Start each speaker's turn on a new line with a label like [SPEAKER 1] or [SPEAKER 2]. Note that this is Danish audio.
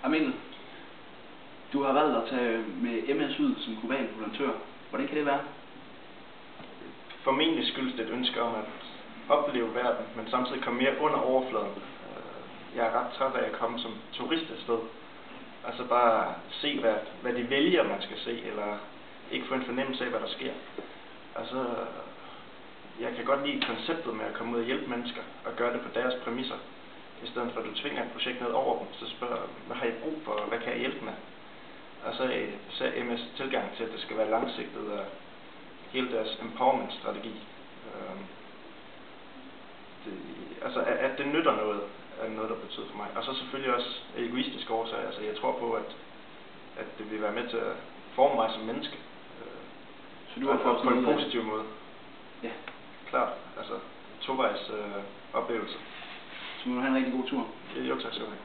[SPEAKER 1] Mikkel, du har valgt at tage med MS ud som global volontør. Hvordan kan det være?
[SPEAKER 2] Formentlig skyldes det et ønske om at opleve verden, men samtidig komme mere under overfladen. Jeg er ret træt af at komme som turist et sted. Altså bare se, hvad de vælger, man skal se, eller ikke få en fornemmelse af, hvad der sker. Altså, jeg kan godt lide konceptet med at komme ud og hjælpe mennesker, og gøre det på deres præmisser. I stedet for at du tvinger et projekt ned over dem, så spørger hvad har I brug for, hvad kan jeg hjælpe med? Og så er MS tilgang til, at det skal være langsigtet, og hele deres empowerment-strategi. Altså, at det nytter noget, er noget, der betyder for mig. Og så selvfølgelig også egoistiske årsager. Altså, jeg tror på, at det vil være med til at forme mig som menneske.
[SPEAKER 1] Så du har fået
[SPEAKER 2] på en positiv måde.
[SPEAKER 1] Ja.
[SPEAKER 2] Klart. Altså, tovejs oplevelse.
[SPEAKER 1] Så må du have en rigtig god tur.
[SPEAKER 2] Jo, tak skal du have.